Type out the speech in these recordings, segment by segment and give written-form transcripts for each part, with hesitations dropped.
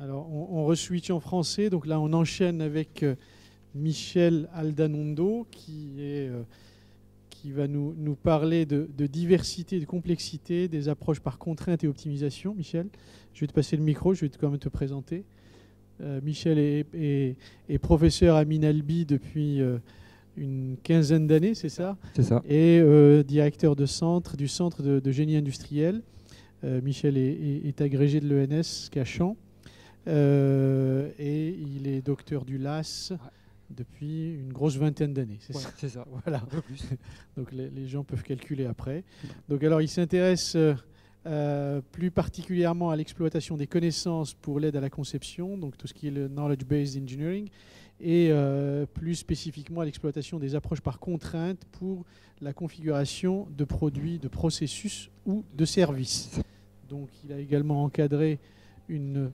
Alors, on re-switch en français. Donc là, on enchaîne avec Michel Aldanondo, qui va nous parler de diversité, de complexité, des approches par contrainte et optimisation. Michel, je vais te passer le micro, je vais quand même te présenter. Michel est professeur à Minalbi depuis une quinzaine d'années, c'est ça? C'est ça. Et directeur du centre de génie industriel. Michel est agrégé de l'ENS Cachan. Et il est docteur du LAS depuis une grosse vingtaine d'années. C'est ça. Voilà. Un peu plus. Donc les gens peuvent calculer après. Donc alors il s'intéresse plus particulièrement à l'exploitation des connaissances pour l'aide à la conception, donc tout ce qui est le knowledge-based engineering, et plus spécifiquement à l'exploitation des approches par contrainte pour la configuration de produits, de processus ou de services. Donc il a également encadré une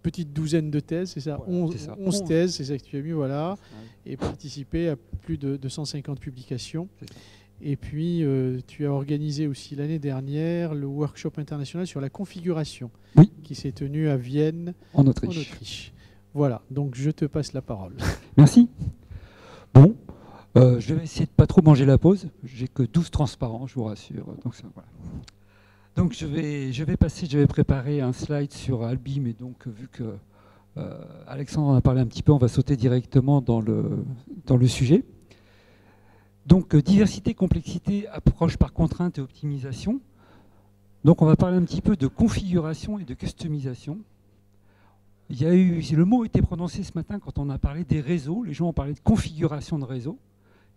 petite douzaine de thèses, c'est ça, voilà, 11 thèses, c'est ça que tu as mis, voilà, et participé à plus de 250 publications. Et puis, tu as organisé aussi l'année dernière le workshop international sur la configuration, oui, qui s'est tenu à Vienne, en Autriche. Voilà, donc je te passe la parole. Merci. Bon, je vais essayer de pas trop manger la pause. J'ai que 12 transparents, je vous rassure. Donc, ça, voilà. Donc je vais préparer un slide sur Albi, mais donc vu que Alexandre en a parlé un petit peu, on va sauter directement dans le sujet. Donc diversité, complexité, approche par contrainte et optimisation. Donc on va parler un petit peu de configuration et de customisation. Le mot a été prononcé ce matin quand on a parlé des réseaux. Les gens ont parlé de configuration de réseau.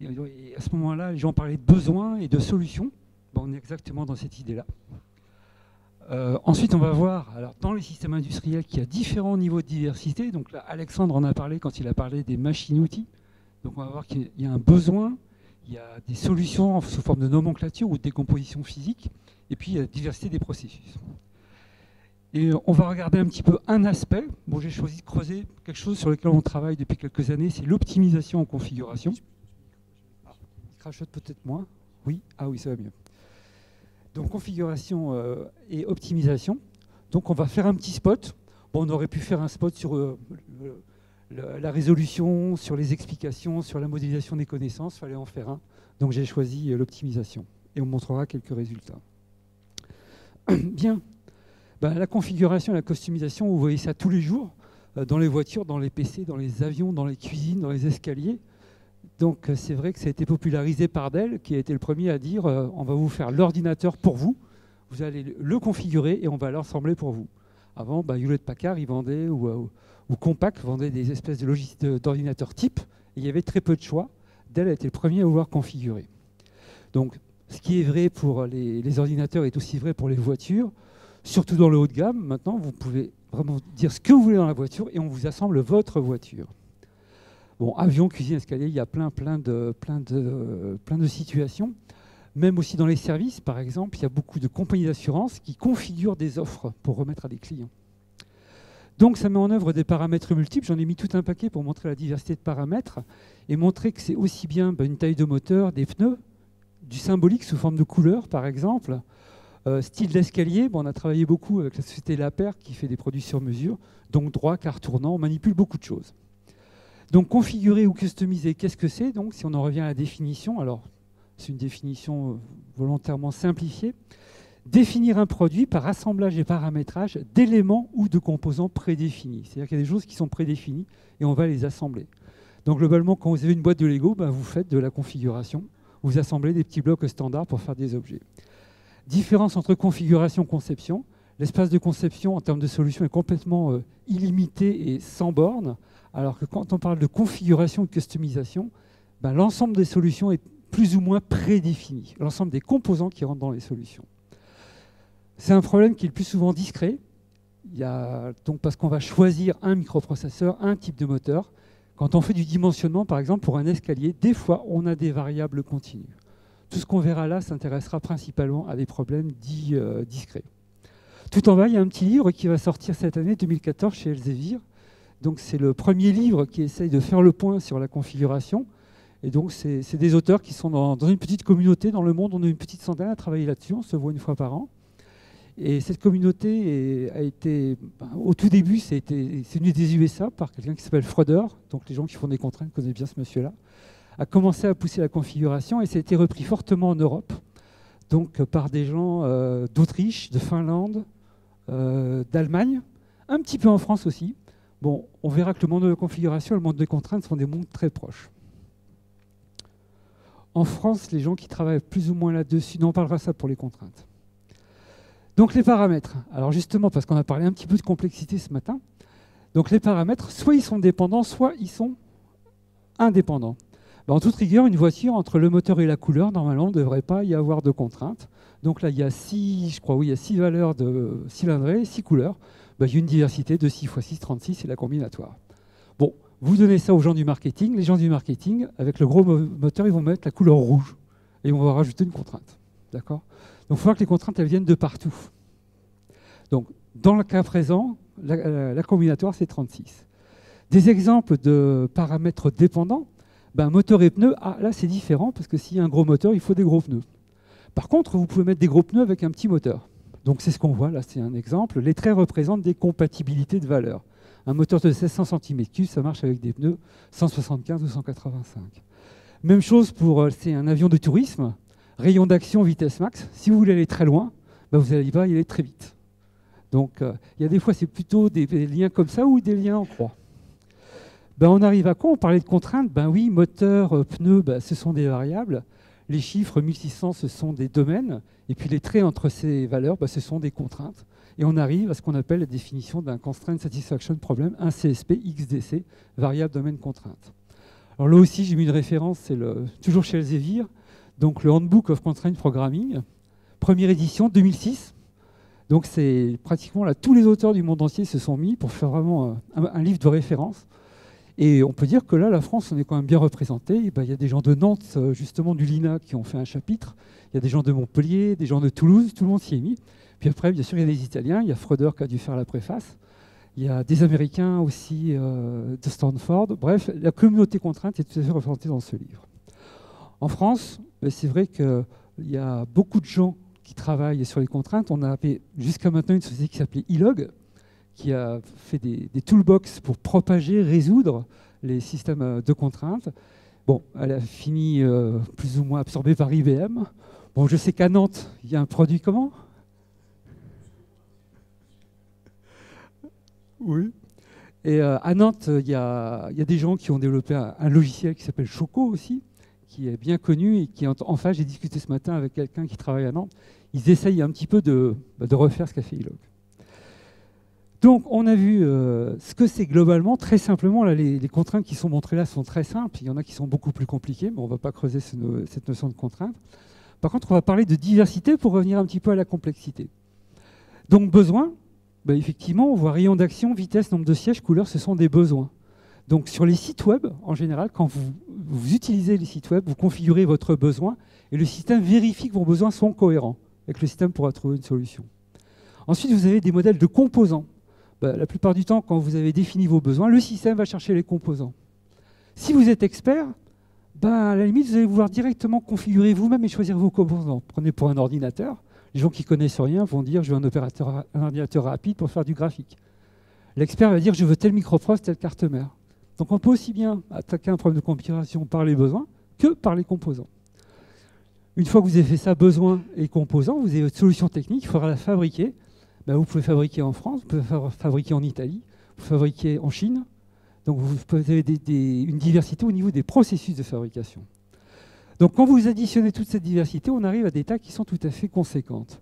Et à ce moment-là, les gens ont parlé de besoins et de solutions. Bon, on est exactement dans cette idée-là. Ensuite, on va voir, alors, dans les systèmes industriels, qu'il y a différents niveaux de diversité. Donc là, Alexandre en a parlé quand il a parlé des machines-outils. Donc on va voir qu'il y a un besoin, il y a des solutions sous forme de nomenclature ou de décomposition physique, et puis il y a la diversité des processus. Et on va regarder un petit peu un aspect. Bon, j'ai choisi de creuser quelque chose sur lequel on travaille depuis quelques années, c'est l'optimisation en configuration. Il crachote peut-être moins. Oui, ah oui, ça va mieux. Donc configuration et optimisation. Donc on va faire un petit spot. Bon, on aurait pu faire un spot sur la résolution, sur les explications, sur la modélisation des connaissances. Il fallait en faire un. Donc j'ai choisi l'optimisation. Et on montrera quelques résultats. Bien. Ben, la configuration et la customisation, vous voyez ça tous les jours, dans les voitures, dans les PC, dans les avions, dans les cuisines, dans les escaliers. Donc c'est vrai que ça a été popularisé par Dell, qui a été le premier à dire on va vous faire l'ordinateur pour vous, vous allez le configurer et on va l'assembler pour vous. Avant, Hewlett-Packard, ils vendaient, ou Compaq vendait des espèces de logiciels d'ordinateurs type, et il y avait très peu de choix. Dell a été le premier à vouloir configurer. Donc ce qui est vrai pour les ordinateurs est aussi vrai pour les voitures, surtout dans le haut de gamme. Maintenant, vous pouvez vraiment dire ce que vous voulez dans la voiture et on vous assemble votre voiture. Bon, avion, cuisine, escalier, il y a plein de situations. Même aussi dans les services, par exemple, il y a beaucoup de compagnies d'assurance qui configurent des offres pour remettre à des clients. Donc ça met en œuvre des paramètres multiples. J'en ai mis tout un paquet pour montrer la diversité de paramètres et montrer que c'est aussi bien une taille de moteur, des pneus, du symbolique sous forme de couleur, par exemple. Style d'escalier, on a travaillé beaucoup avec la société Lapeyre qui fait des produits sur mesure. Donc droit, quart tournant, on manipule beaucoup de choses. Donc configurer ou customiser, qu'est-ce que c'est? Donc si on en revient à la définition, alors c'est une définition volontairement simplifiée. Définir un produit par assemblage et paramétrage d'éléments ou de composants prédéfinis. C'est-à-dire qu'il y a des choses qui sont prédéfinies et on va les assembler. Donc globalement, quand vous avez une boîte de Lego, vous faites de la configuration. Vous assemblez des petits blocs standards pour faire des objets. Différence entre configuration et conception. L'espace de conception en termes de solution est complètement illimité et sans borne. Alors que quand on parle de configuration et de customisation, l'ensemble des solutions est plus ou moins prédéfini. L'ensemble des composants qui rentrent dans les solutions. C'est un problème qui est le plus souvent discret. Donc parce qu'on va choisir un microprocesseur, un type de moteur. Quand on fait du dimensionnement, par exemple, pour un escalier, des fois, on a des variables continues. Tout ce qu'on verra là s'intéressera principalement à des problèmes dits discrets. Tout en bas, il y a un petit livre qui va sortir cette année, 2014, chez Elsevier. Donc c'est le premier livre qui essaye de faire le point sur la configuration. Et donc c'est des auteurs qui sont dans une petite communauté dans le monde. On a une petite centaine à travailler là-dessus, on se voit une fois par an. Et cette communauté a été, au tout début, c'est venu des USA par quelqu'un qui s'appelle Froeder, donc les gens qui font des contraintes connaissent bien ce monsieur-là, a commencé à pousser la configuration et ça a été repris fortement en Europe, donc par des gens d'Autriche, de Finlande, d'Allemagne, un petit peu en France aussi. Bon, on verra que le monde de la configuration et le monde des contraintes sont des mondes très proches. En France, les gens qui travaillent plus ou moins là-dessus, on parlera ça pour les contraintes. Donc les paramètres. Alors justement, parce qu'on a parlé un petit peu de complexité ce matin, donc les paramètres, soit ils sont dépendants, soit ils sont indépendants. En toute rigueur, une voiture, entre le moteur et la couleur, normalement, ne devrait pas y avoir de contraintes. Donc là, il y a 6, je crois, oui, il y a 6 valeurs de cylindrée, 6 couleurs. Il y a une diversité de 6 x 6, 36, c'est la combinatoire. Bon, vous donnez ça aux gens du marketing. Les gens du marketing, avec le gros moteur, ils vont mettre la couleur rouge. Et on va rajouter une contrainte. D'accord ? Donc il faut voir que les contraintes, elles viennent de partout. Donc, dans le cas présent, la combinatoire, c'est 36. Des exemples de paramètres dépendants, moteur et pneus, là c'est différent, parce que s'il y a un gros moteur, il faut des gros pneus. Par contre, vous pouvez mettre des gros pneus avec un petit moteur. Donc c'est ce qu'on voit, là c'est un exemple. Les traits représentent des compatibilités de valeurs. Un moteur de 1600 cm3, ça marche avec des pneus 175 ou 185. Même chose pour, c'est un avion de tourisme, rayon d'action, vitesse max. Si vous voulez aller très loin, vous n'allez pas y aller très vite. Donc il y a des fois, c'est plutôt des liens comme ça ou des liens en croix. On arrive à quoi? On parlait de contraintes. Oui, moteur, pneu, ce sont des variables. Les chiffres 1600, ce sont des domaines. Et puis les traits entre ces valeurs, ce sont des contraintes. Et on arrive à ce qu'on appelle la définition d'un Constraint Satisfaction Problem, un CSP XDC, variable domaine contrainte. Alors là aussi, j'ai mis une référence, c'est toujours chez Elsevier, donc le Handbook of Constraint Programming, première édition 2006. Donc c'est pratiquement là, tous les auteurs du monde entier se sont mis pour faire vraiment un livre de référence. Et on peut dire que là, la France, on est quand même bien représenté. Il y a des gens de Nantes, justement du LINA, qui ont fait un chapitre. Il y a des gens de Montpellier, des gens de Toulouse, tout le monde s'y est mis. Puis après, bien sûr, il y a des Italiens. Il y a Froeder qui a dû faire la préface. Il y a des Américains aussi de Stanford. Bref, la communauté contrainte est tout à fait représentée dans ce livre. En France, c'est vrai qu'il y a beaucoup de gens qui travaillent sur les contraintes. On a jusqu'à maintenant une société qui s'appelait eLog, qui a fait des toolbox pour propager, résoudre les systèmes de contraintes. Bon, elle a fini plus ou moins absorbée par IBM. Bon, je sais qu'à Nantes, il y a un produit comment? Oui. Et à Nantes, il y a des gens qui ont développé un logiciel qui s'appelle Choco aussi, qui est bien connu et qui, enfin, j'ai discuté ce matin avec quelqu'un qui travaille à Nantes. Ils essayent un petit peu de refaire ce qu'a fait eLog. Donc, on a vu ce que c'est globalement. Très simplement, là, les contraintes qui sont montrées là sont très simples. Il y en a qui sont beaucoup plus compliquées, mais on ne va pas creuser cette notion de contrainte. Par contre, on va parler de diversité pour revenir un petit peu à la complexité. Donc, besoin, effectivement, on voit rayon d'action, vitesse, nombre de sièges, couleur, ce sont des besoins. Donc, sur les sites web, en général, quand vous utilisez les sites web, vous configurez votre besoin et le système vérifie que vos besoins sont cohérents et que le système pourra trouver une solution. Ensuite, vous avez des modèles de composants. La plupart du temps, quand vous avez défini vos besoins, le système va chercher les composants. Si vous êtes expert, à la limite, vous allez vouloir directement configurer vous-même et choisir vos composants. Prenez pour un ordinateur. Les gens qui ne connaissent rien vont dire « je veux un ordinateur rapide pour faire du graphique ». L'expert va dire « je veux tel microprocesseur, telle carte mère ». Donc on peut aussi bien attaquer un problème de configuration par les besoins que par les composants. Une fois que vous avez fait ça, besoins et composants, vous avez votre solution technique, il faudra la fabriquer. Vous pouvez fabriquer en France, vous pouvez fabriquer en Italie, vous pouvez fabriquer en Chine. Donc vous avez une diversité au niveau des processus de fabrication. Donc quand vous additionnez toute cette diversité, on arrive à des tailles qui sont tout à fait conséquentes.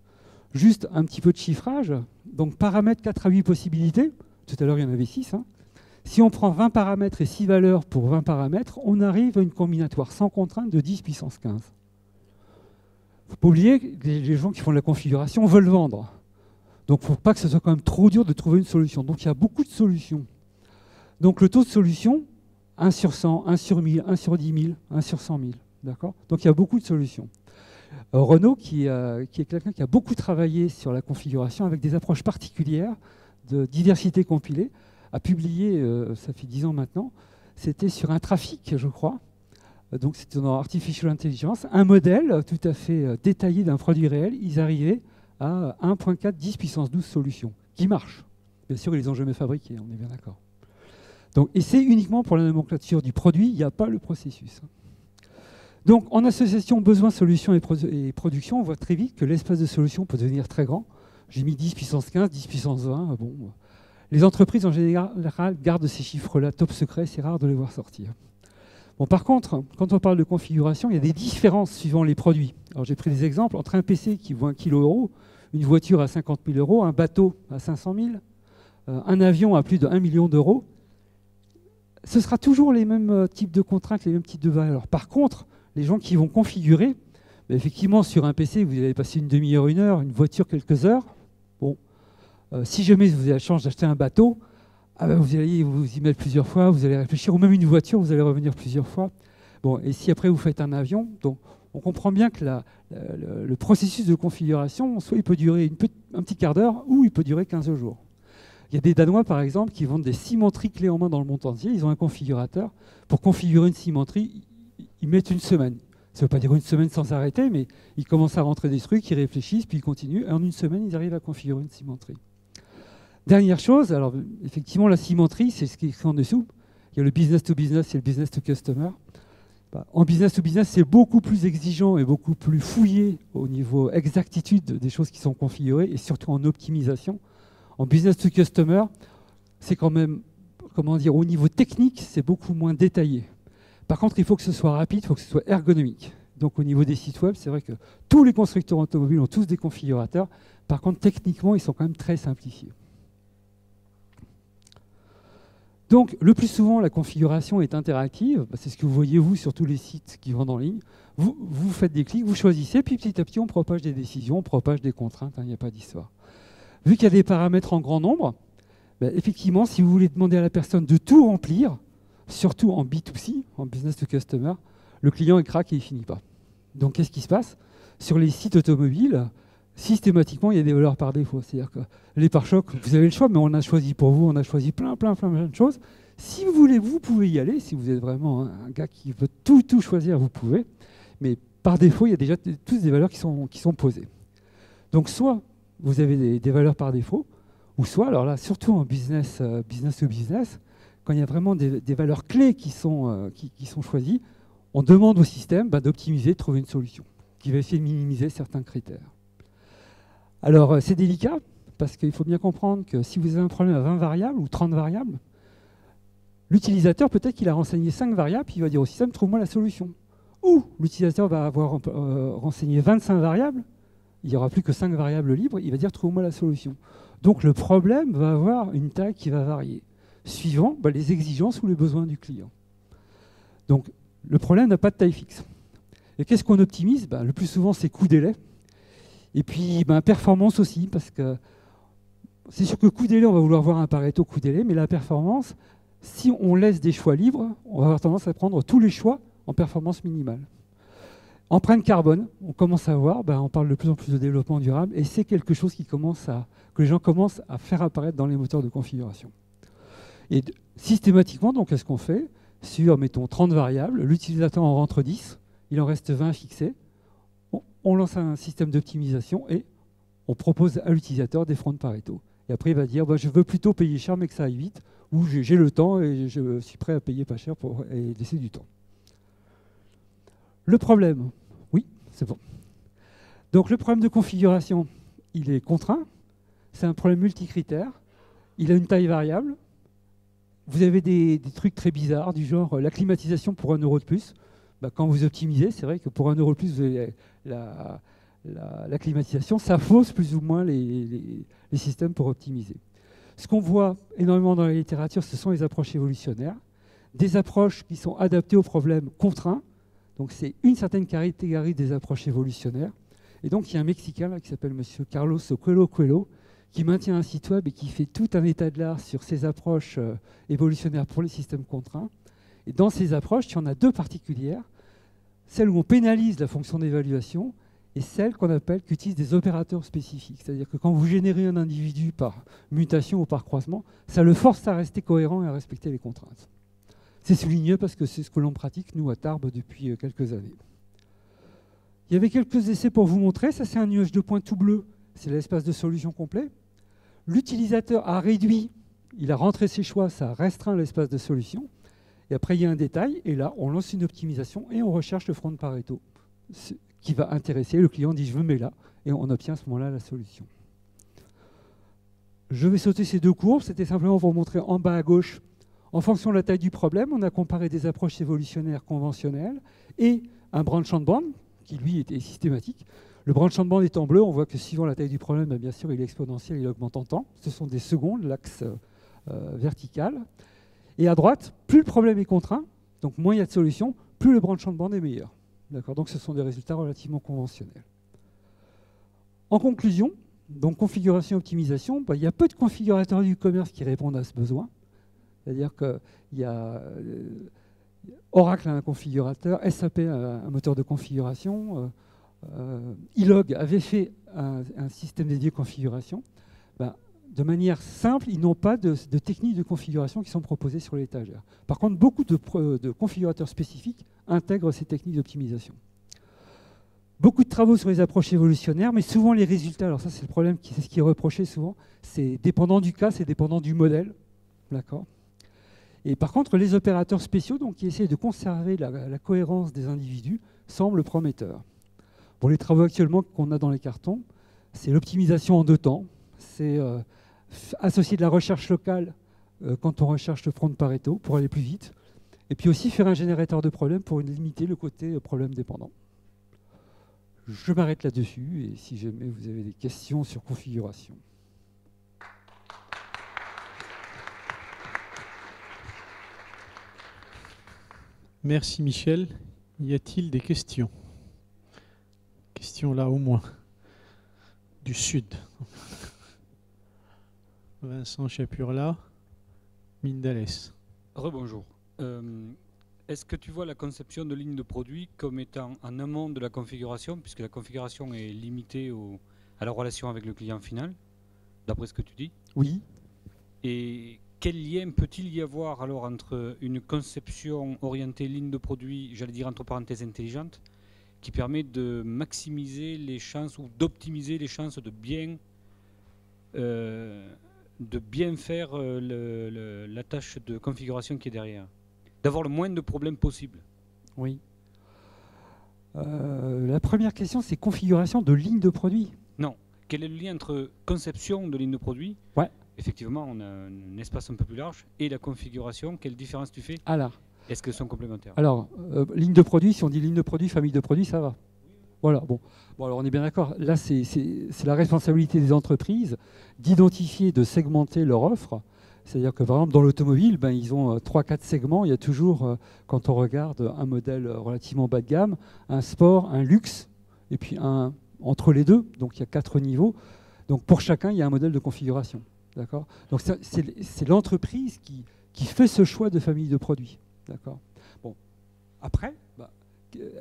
Juste un petit peu de chiffrage. Donc paramètres, 4 à 8 possibilités. Tout à l'heure, il y en avait 6. Si on prend 20 paramètres et 6 valeurs pour 20 paramètres, on arrive à une combinatoire sans contrainte de 10 puissance 15. Il ne faut pas oublier que les gens qui font de la configuration veulent vendre. Donc, il ne faut pas que ce soit quand même trop dur de trouver une solution. Donc, il y a beaucoup de solutions. Donc, le taux de solution, 1 sur 100, 1 sur 1000, 1 sur 10 000, 1 sur 100 000. D'accord ? Donc, il y a beaucoup de solutions. Renaud, qui est quelqu'un qui a beaucoup travaillé sur la configuration avec des approches particulières de diversité compilée, a publié, ça fait 10 ans maintenant, c'était sur un trafic, je crois. Donc, c'était dans Artificial Intelligence, un modèle tout à fait détaillé d'un produit réel. Ils arrivaient à 1.4 10 puissance 12 solutions, qui marchent. Bien sûr, ils les ont jamais fabriquées, on est bien d'accord. Donc, et c'est uniquement pour la nomenclature du produit, il n'y a pas le processus. Donc, en association besoin, solution et production, on voit très vite que l'espace de solution peut devenir très grand. J'ai mis 10 puissance 15, 10 puissance 20. Bon, les entreprises, en général, gardent ces chiffres-là top secret, c'est rare de les voir sortir. Bon, par contre, quand on parle de configuration, il y a des différences suivant les produits. Alors, j'ai pris des exemples entre un PC qui vaut 1 kg, une voiture à 50 000 euros, un bateau à 500 000, un avion à plus de 1 million d'euros. Ce sera toujours les mêmes types de contraintes, les mêmes types de valeurs. Par contre, les gens qui vont configurer, effectivement, sur un PC, vous allez passer une demi-heure, une heure, une voiture, quelques heures. Bon, si jamais vous avez la chance d'acheter un bateau, vous allez vous y mettre plusieurs fois, vous allez réfléchir, ou même une voiture, vous allez revenir plusieurs fois. Bon, et si après vous faites un avion, donc on comprend bien que le processus de configuration, soit il peut durer un petit quart d'heure, ou il peut durer 15 jours. Il y a des Danois, par exemple, qui vendent des cimenteries clés en main dans le monde entier. Ils ont un configurateur. Pour configurer une cimenterie, ils mettent une semaine. Ça ne veut pas dire une semaine sans arrêter, mais ils commencent à rentrer des trucs, ils réfléchissent, puis ils continuent. Et en une semaine, ils arrivent à configurer une cimenterie. Dernière chose, alors effectivement, la cimenterie, c'est ce qui est écrit en dessous. Il y a le business to business et le business to customer. En business to business, c'est beaucoup plus exigeant et beaucoup plus fouillé au niveau exactitude des choses qui sont configurées et surtout en optimisation. En business to customer, c'est quand même, comment dire, au niveau technique, c'est beaucoup moins détaillé. Par contre, il faut que ce soit rapide, il faut que ce soit ergonomique. Donc au niveau des sites web, c'est vrai que tous les constructeurs automobiles ont tous des configurateurs. Par contre, techniquement, ils sont quand même très simplifiés. Donc, le plus souvent, la configuration est interactive. C'est ce que vous voyez, vous, sur tous les sites qui vendent en ligne. Vous faites des clics, vous choisissez, puis petit à petit, on propage des décisions, on propage des contraintes, il n'y a pas d'histoire. Vu qu'il y a des paramètres en grand nombre, effectivement, si vous voulez demander à la personne de tout remplir, surtout en B2C, en business to customer, le client il craque et il ne finit pas. Donc, qu'est-ce qui se passe? Sur les sites automobiles, systématiquement, il y a des valeurs par défaut. C'est-à-dire que les pare-chocs, vous avez le choix, mais on a choisi pour vous, on a choisi plein de choses. Si vous voulez, vous pouvez y aller. Si vous êtes vraiment un gars qui veut tout choisir, vous pouvez. Mais par défaut, il y a déjà tous des valeurs qui sont posées. Donc, soit vous avez des valeurs par défaut, ou soit, alors là, surtout en business to business, quand il y a vraiment des valeurs clés qui sont choisies, on demande au système d'optimiser, de trouver une solution qui va essayer de minimiser certains critères. Alors, c'est délicat, parce qu'il faut bien comprendre que si vous avez un problème à 20 variables ou 30 variables, l'utilisateur, peut-être qu'il a renseigné 5 variables, puis il va dire au système, trouve-moi la solution. Ou l'utilisateur va avoir renseigné 25 variables, il n'y aura plus que 5 variables libres, il va dire, trouve-moi la solution. Donc, le problème va avoir une taille qui va varier, suivant les exigences ou les besoins du client. Donc, le problème n'a pas de taille fixe. Et qu'est-ce qu'on optimise? Le plus souvent, c'est coût-délai. Et puis, performance aussi, parce que c'est sûr que coût-délai, on va vouloir voir un Pareto coût-délai, mais la performance, si on laisse des choix libres, on va avoir tendance à prendre tous les choix en performance minimale. Empreinte carbone, on commence à voir, on parle de plus en plus de développement durable, et c'est quelque chose que les gens commencent à faire apparaître dans les moteurs de configuration. Et systématiquement, donc, qu'est-ce qu'on fait? Sur, mettons, 30 variables, l'utilisateur en rentre 10, il en reste 20 fixés. On lance un système d'optimisation et on propose à l'utilisateur des fronts de Pareto. Et après, il va dire, je veux plutôt payer cher, mais que ça aille vite, ou j'ai le temps et je suis prêt à payer pas cher pour laisser du temps. Le problème, oui, c'est bon. Donc, le problème de configuration, il est contraint. C'est un problème multicritère. Il a une taille variable. Vous avez des trucs très bizarres, du genre la climatisation pour 1 € de plus. Quand vous optimisez, c'est vrai que pour 1 € de plus, vous avez la climatisation, ça fausse plus ou moins les systèmes pour optimiser. Ce qu'on voit énormément dans la littérature, ce sont les approches évolutionnaires, des approches qui sont adaptées aux problèmes contraints. Donc c'est une certaine catégorie des approches évolutionnaires. Et donc il y a un Mexicain là, qui s'appelle M. Carlos Coelho, qui maintient un site web et qui fait tout un état de l'art sur ces approches évolutionnaires pour les systèmes contraints. Et dans ces approches, il y en a 2 particulières, celle où on pénalise la fonction d'évaluation et celle qu'on appelle qu'utilise des opérateurs spécifiques. C'est-à-dire que quand vous générez un individu par mutation ou par croisement, ça le force à rester cohérent et à respecter les contraintes. C'est souligné parce que c'est ce que l'on pratique, nous, à Tarbes, depuis quelques années. Il y avait quelques essais pour vous montrer. Ça, c'est un nuage de points tout bleu. c'est l'espace de solution complet. L'utilisateur a réduit, il a rentré ses choix, ça restreint l'espace de solution. Et après, il y a un détail, et là, on lance une optimisation et on recherche le front de Pareto, ce qui va intéresser. Le client dit, je veux mets là, et on obtient à ce moment-là la solution. Je vais sauter ces deux courbes, c'était simplement pour vous montrer en bas à gauche, en fonction de la taille du problème, on a comparé des approches évolutionnaires conventionnelles et un branch and band, qui lui était systématique. Le branch and band est en bleu, on voit que suivant la taille du problème, bien sûr, il est exponentiel, il augmente en temps. Ce sont des secondes, l'axe vertical. Et à droite, plus le problème est contraint, donc moins il y a de solutions, plus le branch and band est meilleur. Donc ce sont des résultats relativement conventionnels. En conclusion, donc configuration et optimisation, il y a peu de configurateurs du commerce qui répondent à ce besoin. C'est-à-dire que Oracle a un configurateur, SAP a un moteur de configuration, Ilog avait fait un système dédié configuration. De manière simple, ils n'ont pas de techniques de configuration qui sont proposées sur l'étagère. Par contre, beaucoup de configurateurs spécifiques intègrent ces techniques d'optimisation. Beaucoup de travaux sur les approches évolutionnaires, mais souvent les résultats, alors ça c'est le problème, c'est ce qui est reproché souvent, c'est dépendant du cas, c'est dépendant du modèle. D'accord ? Et par contre, les opérateurs spéciaux, donc, qui essaient de conserver la cohérence des individus, semblent prometteurs. Pour les travaux actuellement qu'on a dans les cartons, c'est l'optimisation en 2 temps, c'est associer de la recherche locale quand on recherche le front de Pareto pour aller plus vite, et puis aussi faire un générateur de problèmes pour limiter le côté problème dépendant. Je m'arrête là-dessus, et si jamais vous avez des questions sur configuration. Merci Michel. Y a-t-il des questions? Questions là au moins. Du sud. Vincent Chapurla, Mindalès. Rebonjour. Est-ce que tu vois la conception de ligne de produit comme étant en amont de la configuration, puisque la configuration est limitée à la relation avec le client final, d'après ce que tu dis? Oui. Et quel lien peut-il y avoir alors entre une conception orientée ligne de produit, j'allais dire entre parenthèses intelligente, qui permet de maximiser les chances ou d'optimiser les chances de bien faire la tâche de configuration qui est derrière, d'avoir le moins de problèmes possible? Oui. La première question, c'est configuration de ligne de produit. Non. Quel est le lien entre conception de ligne de produit? Ouais. Effectivement, on a un espace un peu plus large. Et la configuration, quelle différence tu fais? Alors, est-ce qu'elles sont complémentaires? Alors, ligne de produit, si on dit ligne de produit, famille de produits, ça va. Voilà, bon. Alors on est bien d'accord. Là, c'est la responsabilité des entreprises d'identifier, de segmenter leur offre. C'est-à-dire que, par exemple, dans l'automobile, ils ont 3-4 segments. Il y a toujours, quand on regarde un modèle relativement bas de gamme, un sport, un luxe, et puis un entre les deux. Donc, il y a 4 niveaux. Donc, pour chacun, il y a un modèle de configuration. D'accord ? Donc, c'est l'entreprise qui fait ce choix de famille de produits. D'accord ? Bon. Après,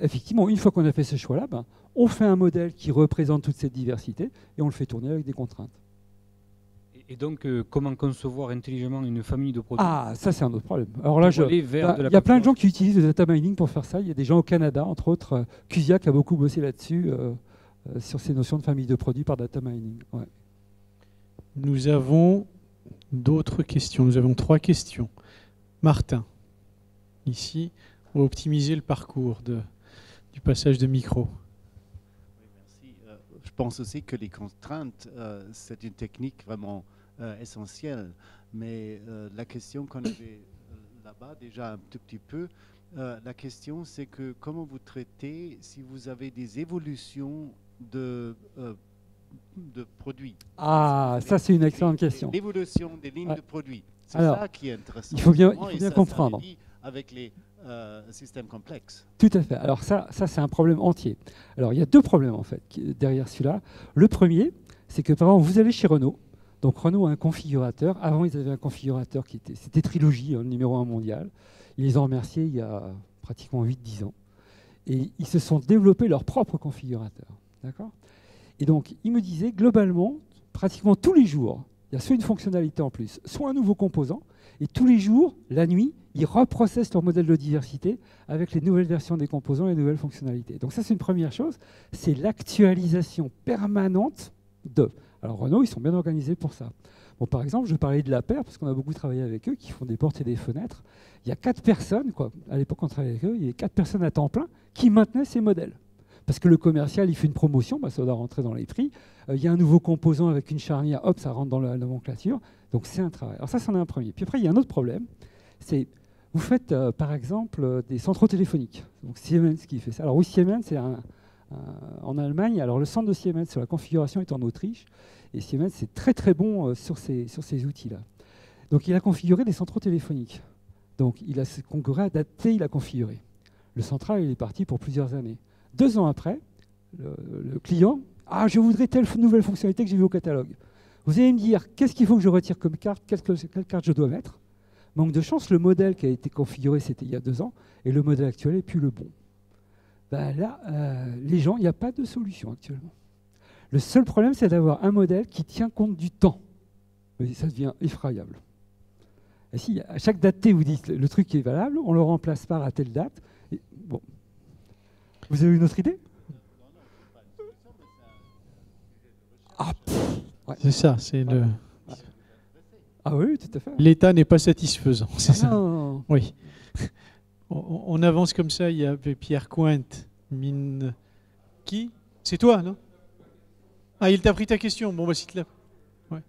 effectivement, une fois qu'on a fait ce choix-là, on fait un modèle qui représente toute cette diversité et on le fait tourner avec des contraintes. Et donc, comment concevoir intelligemment une famille de produits? Ah, ça c'est un autre problème. Alors là, il y a plein de gens qui utilisent le data mining pour faire ça. Il y a des gens au Canada, entre autres, Cusiac a beaucoup bossé là-dessus, sur ces notions de famille de produits par data mining. Ouais. Nous avons d'autres questions. Nous avons 3 questions. Martin, ici, on va optimiser le parcours du passage de micro. Oui, merci. Je pense aussi que les contraintes, c'est une technique vraiment essentielle. Mais la question qu'on avait là-bas, déjà un tout petit peu, la question c'est que comment vous traitez si vous avez des évolutions de produits? Ah, ça c'est une excellente question. L'évolution des lignes de produits. C'est Alors, ça qui est intéressant. Il faut bien comprendre. Avec les systèmes complexes. Tout à fait. Alors ça c'est un problème entier. Alors il y a 2 problèmes en fait derrière celui-là. Le premier, c'est que par exemple vous allez chez Renault. Donc Renault a un configurateur. Avant ils avaient un configurateur c'était Trilogy, le numéro 1 mondial. Ils les ont remerciés il y a pratiquement 8-10 ans. Et ils se sont développés leur propre configurateur. D'accord ? Et donc ils me disaient globalement, pratiquement tous les jours, il y a soit une fonctionnalité en plus, soit un nouveau composant. Et tous les jours, la nuit, ils reprocessent leur modèle de diversité avec les nouvelles versions des composants et les nouvelles fonctionnalités. Donc ça, c'est une première chose. C'est l'actualisation permanente de. Alors Renault, ils sont bien organisés pour ça. Bon, par exemple, je parlais de la paire, parce qu'on a beaucoup travaillé avec eux, qui font des portes et des fenêtres. Il y a 4 personnes, quoi. À l'époque, on travaillait avec eux, il y a 4 personnes à temps plein qui maintenaient ces modèles. Parce que le commercial, il fait une promotion, bah, ça doit rentrer dans les prix. Il y a un nouveau composant avec une charnière, hop, ça rentre dans la nomenclature. Donc c'est un travail. Alors ça, c'en est un premier. Puis après, il y a un autre problème, c'est vous faites par exemple des centraux téléphoniques. Donc Siemens qui fait ça. Alors oui, Siemens, c'est en Allemagne. Alors le centre de Siemens sur la configuration est en Autriche. Et Siemens, c'est très très bon sur ces outils-là. Donc il a configuré des centraux téléphoniques. Donc il a configuré, adapté, il a configuré. Le central, il est parti pour plusieurs années. 2 ans après, le client, ah, je voudrais telle nouvelle fonctionnalité que j'ai vue au catalogue. Vous allez me dire, qu'est-ce qu'il faut que je retire comme carte, quelle carte je dois mettre? Manque de chance, le modèle qui a été configuré, c'était il y a 2 ans, et le modèle actuel n'est plus le bon. Ben là, les gens, il n'y a pas de solution actuellement. Le seul problème, c'est d'avoir un modèle qui tient compte du temps. Et ça devient effroyable. Et si à chaque date T, vous dites le truc est valable, on le remplace par à telle date. Et, bon. Vous avez une autre idée? Ah, ouais. C'est ça, c'est le. Ah oui, tout à fait. L'état n'est pas satisfaisant, c'est ça. Non. Oui. On avance comme ça. Il y avait Pierre Cointe, mine. Qui? C'est toi, non? Ah, il t'a pris ta question. Bon, bah, cite-la. Ouais.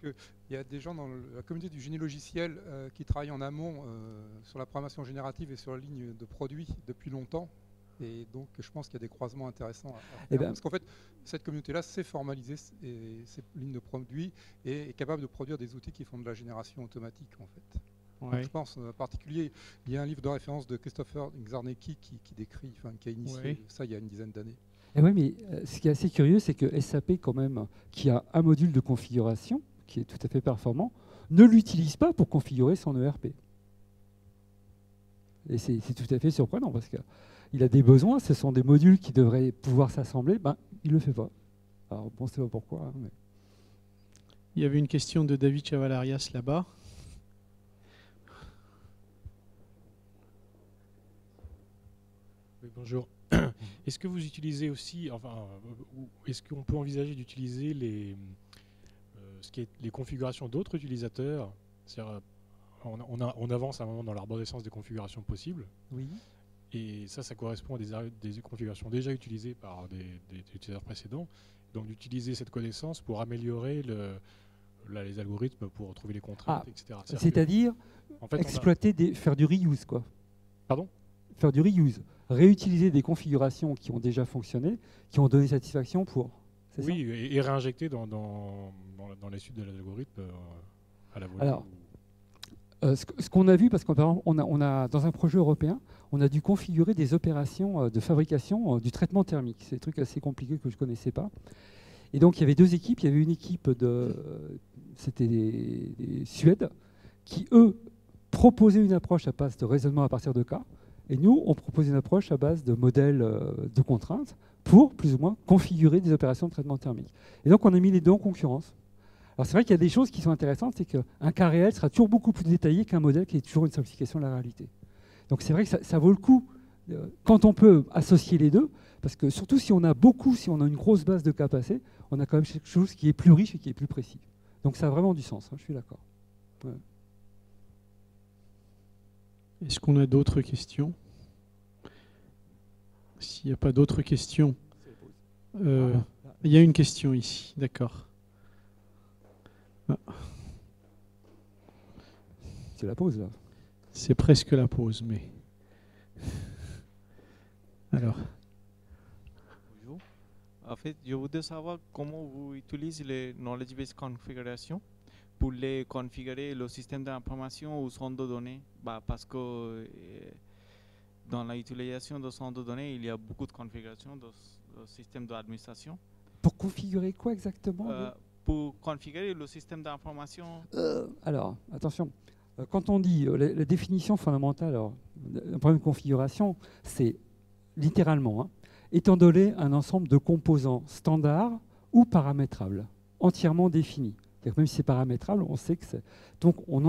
Il y a des gens dans la communauté du génie logiciel qui travaillent en amont sur la programmation générative et sur la ligne de produits depuis longtemps. Et donc, je pense qu'il y a des croisements intéressants à faire. Parce qu'en fait, cette communauté-là s'est formalisée et ses lignes de produits et est capable de produire des outils qui font de la génération automatique, en fait. Ouais. Donc, je pense en particulier, il y a un livre de référence de Christopher Czarnecki qui décrit, qui a initié ça il y a une dizaine d'années. Et oui, mais ce qui est assez curieux, c'est que SAP, quand même, qui a un module de configuration, qui est tout à fait performant, ne l'utilise pas pour configurer son ERP. Et c'est tout à fait surprenant, parce qu'il a des besoins, ce sont des modules qui devraient pouvoir s'assembler, ben, il ne le fait pas. Alors, on ne sait pas pourquoi. Hein, mais... Il y avait une question de David Chavalarias là-bas. Oui, bonjour. Est-ce que vous utilisez aussi, enfin, est-ce qu'on peut envisager d'utiliser les configurations d'autres utilisateurs? C'est-à-dire, on avance à un moment dans l'arborescence des configurations possibles. Oui. Et ça correspond à des configurations déjà utilisées par des utilisateurs précédents. Donc d'utiliser cette connaissance pour améliorer les algorithmes, pour trouver les contraintes, etc. C'est-à-dire en fait, faire du reuse, quoi. Pardon? Faire du reuse. Réutiliser des configurations qui ont déjà fonctionné, qui ont donné satisfaction pour... Oui, et réinjecter dans les suites de l'algorithme à la volée. Alors, ce qu'on a vu, parce qu'on a dans un projet européen, on a dû configurer des opérations de fabrication du traitement thermique. C'est des trucs assez compliqués que je ne connaissais pas. Et donc, il y avait 2 équipes. Il y avait une équipe c'était des Suèdes, qui, eux, proposaient une approche à base de raisonnement à partir de cas. Et nous, on proposait une approche à base de modèles de contraintes pour, plus ou moins, configurer des opérations de traitement thermique. Et donc, on a mis les 2 en concurrence. Alors, c'est vrai qu'il y a des choses qui sont intéressantes, c'est qu'un cas réel sera toujours beaucoup plus détaillé qu'un modèle qui est toujours une simplification de la réalité. Donc, c'est vrai que ça vaut le coup, quand on peut associer les 2, parce que surtout si on a une grosse base de cas passés, on a quand même quelque chose qui est plus riche et qui est plus précis. Donc, ça a vraiment du sens, hein, je suis d'accord. Ouais. Est-ce qu'on a d'autres questions? S'il n'y a pas d'autres questions, il y a une question ici, d'accord. Ah. C'est la pause, là. C'est presque la pause, mais... Alors. Bonjour. En fait, je voudrais savoir comment vous utilisez les knowledge base configuration pour les configurer le système d'information ou centre de données, parce que dans l'utilisation de centre de données, il y a beaucoup de configurations de système d'administration. Pour configurer quoi exactement? Pour configurer le système d'information. Alors, attention, quand on dit la définition fondamentale d'un problème de configuration, c'est littéralement étant donné un ensemble de composants standards ou paramétrables, entièrement définis. Même si c'est paramétrable, on sait que c'est... Donc on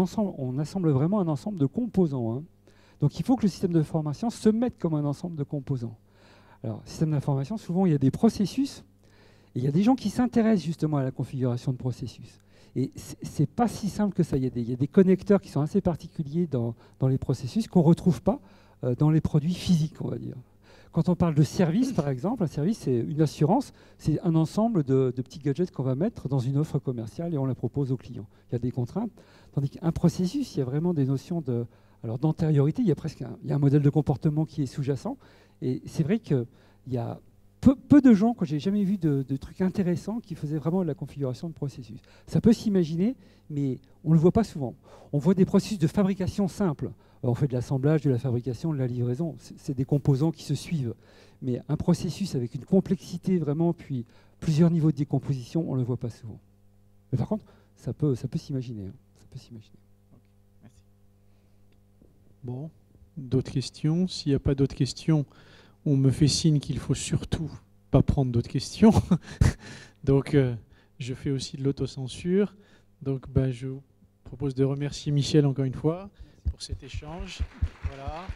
assemble vraiment un ensemble de composants. Hein. Donc il faut que le système de formation se mette comme un ensemble de composants. Alors, système d'information, souvent, il y a des processus, et il y a des gens qui s'intéressent justement à la configuration de processus. Et ce n'est pas si simple que ça. Il y a des connecteurs qui sont assez particuliers dans les processus qu'on ne retrouve pas dans les produits physiques, on va dire. Quand on parle de service, par exemple, un service, c'est une assurance, c'est un ensemble de petits gadgets qu'on va mettre dans une offre commerciale et on la propose aux clients. Il y a des contraintes. Tandis qu'un processus, il y a vraiment des notions d'antériorité. Il y a presque un modèle de comportement qui est sous-jacent. Et c'est vrai qu'il y a peu de gens, j'ai jamais vu de trucs intéressants qui faisaient vraiment de la configuration de processus. Ça peut s'imaginer, mais on ne le voit pas souvent. On voit des processus de fabrication simples. On fait de l'assemblage, de la fabrication, de la livraison. C'est des composants qui se suivent. Mais un processus avec une complexité vraiment, puis plusieurs niveaux de décomposition, on ne le voit pas souvent. Mais par contre, ça peut s'imaginer. Hein. Ça peut s'imaginer. Okay. Merci. Bon, d'autres questions? S'il n'y a pas d'autres questions, on me fait signe qu'il ne faut surtout pas prendre d'autres questions. Donc, je fais aussi de l'autocensure. Donc, je vous propose de remercier Michel encore une fois pour cet échange. Voilà.